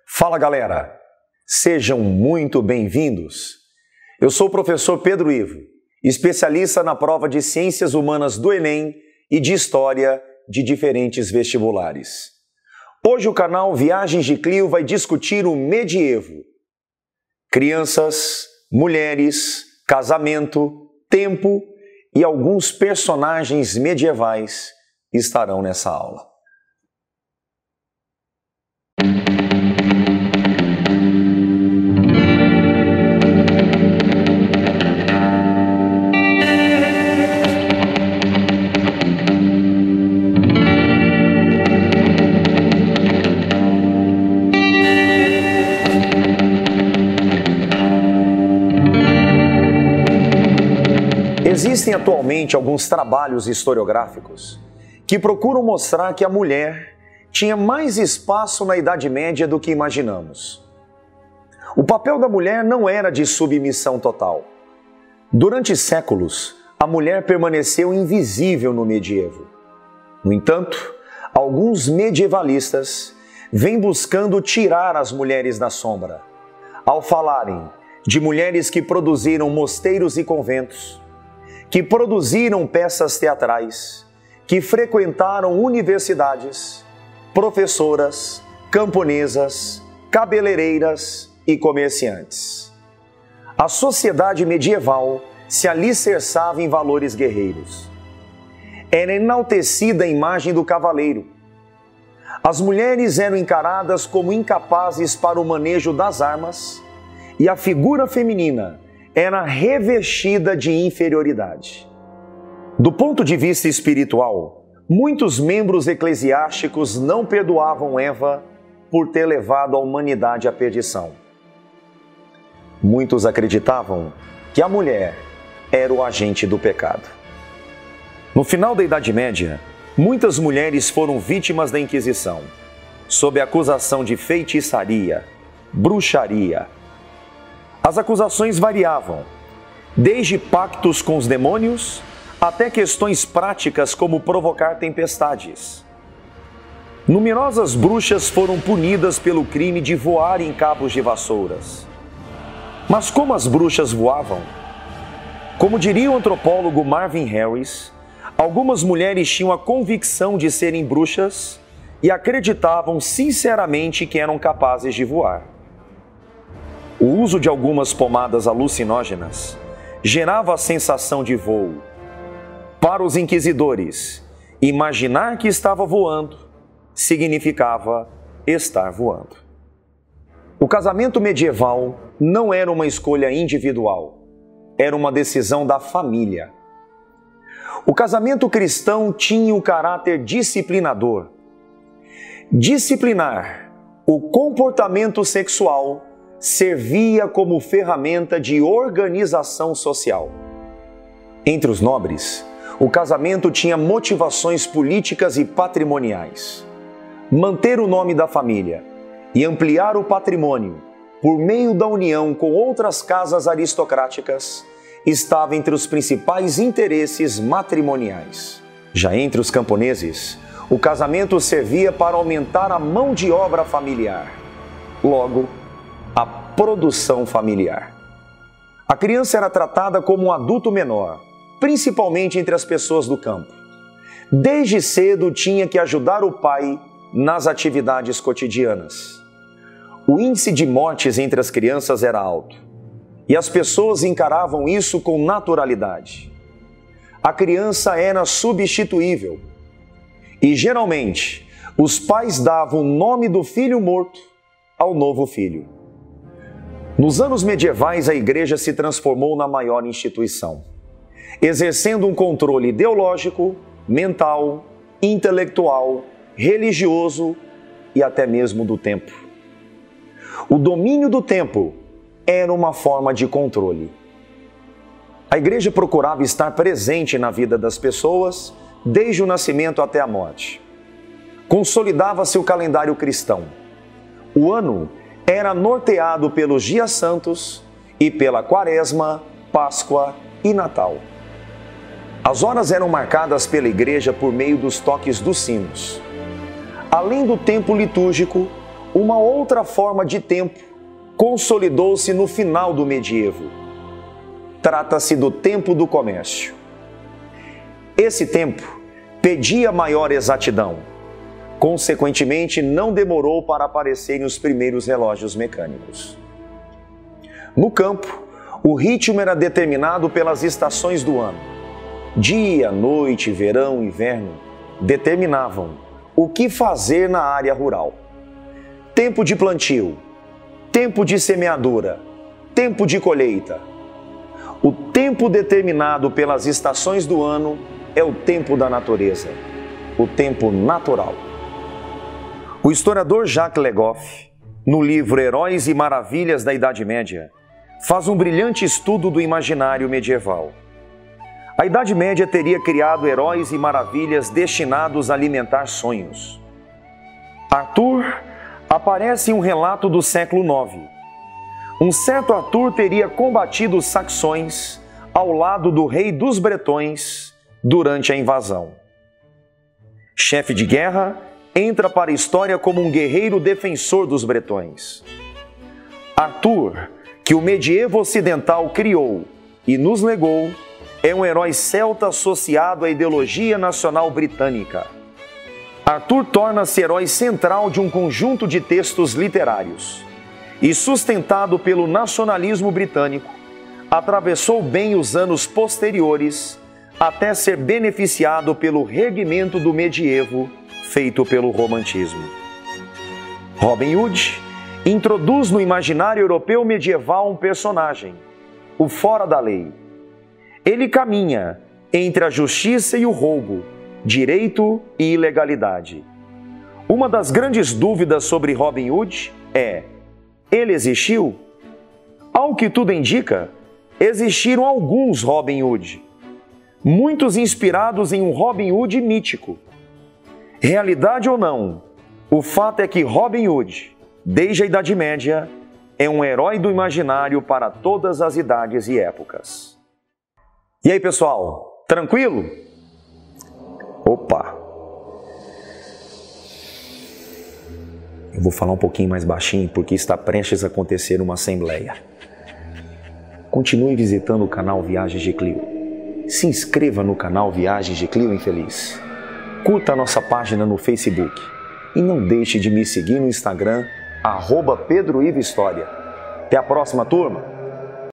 Fala galera, sejam muito bem-vindos. Eu sou o professor Pedro Ivo, especialista na prova de Ciências Humanas do Enem e de História de diferentes vestibulares. Hoje o canal Viagens de Clio vai discutir o medievo. Crianças, mulheres, casamento, tempo e alguns personagens medievais estarão nessa aula. Existem atualmente alguns trabalhos historiográficos que procuram mostrar que a mulher tinha mais espaço na Idade Média do que imaginamos. O papel da mulher não era de submissão total. Durante séculos, a mulher permaneceu invisível no medievo. No entanto, alguns medievalistas vêm buscando tirar as mulheres da sombra, ao falarem de mulheres que produziram mosteiros e conventos, que produziram peças teatrais, que frequentaram universidades, professoras, camponesas, cabeleireiras e comerciantes. A sociedade medieval se alicerçava em valores guerreiros. Era enaltecida a imagem do cavaleiro. As mulheres eram encaradas como incapazes para o manejo das armas e a figura feminina era revestida de inferioridade. Do ponto de vista espiritual, muitos membros eclesiásticos não perdoavam Eva por ter levado a humanidade à perdição. Muitos acreditavam que a mulher era o agente do pecado. No final da Idade Média, muitas mulheres foram vítimas da Inquisição, sob a acusação de feitiçaria, bruxaria. As acusações variavam, desde pactos com os demônios até questões práticas como provocar tempestades. Numerosas bruxas foram punidas pelo crime de voar em cabos de vassouras. Mas como as bruxas voavam? Como diria o antropólogo Marvin Harris, algumas mulheres tinham a convicção de serem bruxas e acreditavam sinceramente que eram capazes de voar. O uso de algumas pomadas alucinógenas gerava a sensação de voo. Para os inquisidores, imaginar que estava voando significava estar voando. O casamento medieval não era uma escolha individual, era uma decisão da família. O casamento cristão tinha um caráter disciplinador. Disciplinar o comportamento sexual servia como ferramenta de organização social. Entre os nobres, o casamento tinha motivações políticas e patrimoniais. Manter o nome da família e ampliar o patrimônio por meio da união com outras casas aristocráticas estava entre os principais interesses matrimoniais. Já entre os camponeses, o casamento servia para aumentar a mão de obra familiar. Logo, a produção familiar. A criança era tratada como um adulto menor, principalmente entre as pessoas do campo. Desde cedo tinha que ajudar o pai nas atividades cotidianas. O índice de mortes entre as crianças era alto, e as pessoas encaravam isso com naturalidade. A criança era substituível, e geralmente os pais davam o nome do filho morto ao novo filho. Nos anos medievais, a igreja se transformou na maior instituição, exercendo um controle ideológico, mental, intelectual, religioso e até mesmo do tempo. O domínio do tempo era uma forma de controle. A igreja procurava estar presente na vida das pessoas desde o nascimento até a morte. Consolidava-se o calendário cristão. O ano era norteado pelos dias santos e pela Quaresma, Páscoa e Natal. As horas eram marcadas pela igreja por meio dos toques dos sinos. Além do tempo litúrgico, uma outra forma de tempo consolidou-se no final do medievo. Trata-se do tempo do comércio. Esse tempo pedia maior exatidão. Consequentemente, não demorou para aparecerem os primeiros relógios mecânicos. No campo, o ritmo era determinado pelas estações do ano. Dia, noite, verão, inverno determinavam o que fazer na área rural. Tempo de plantio, tempo de semeadura, tempo de colheita. O tempo determinado pelas estações do ano é o tempo da natureza, o tempo natural. O historiador Jacques Le Goff, no livro Heróis e Maravilhas da Idade Média, faz um brilhante estudo do imaginário medieval. A Idade Média teria criado heróis e maravilhas destinados a alimentar sonhos. Arthur aparece em um relato do século IX. Um certo Arthur teria combatido os saxões ao lado do rei dos bretões durante a invasão. Chefe de guerra, entra para a história como um guerreiro defensor dos bretões. Arthur, que o medievo ocidental criou e nos legou, é um herói celta associado à ideologia nacional britânica. Arthur torna-se herói central de um conjunto de textos literários e, sustentado pelo nacionalismo britânico, atravessou bem os anos posteriores até ser beneficiado pelo reerguimento do medievo feito pelo romantismo. Robin Hood introduz no imaginário europeu medieval um personagem, o fora da lei. Ele caminha entre a justiça e o roubo, direito e ilegalidade. Uma das grandes dúvidas sobre Robin Hood é: ele existiu? Ao que tudo indica, existiram alguns Robin Hood, muitos inspirados em um Robin Hood mítico. Realidade ou não, o fato é que Robin Hood, desde a Idade Média, é um herói do imaginário para todas as idades e épocas. E aí, pessoal, tranquilo? Opa! Eu vou falar um pouquinho mais baixinho porque está prestes a acontecer uma assembleia. Continue visitando o canal Viagens de Clio. Se inscreva no canal Viagens de Clio Infeliz. Curta a nossa página no Facebook. E não deixe de me seguir no Instagram, @PedroIvaHistória. Até a próxima, turma!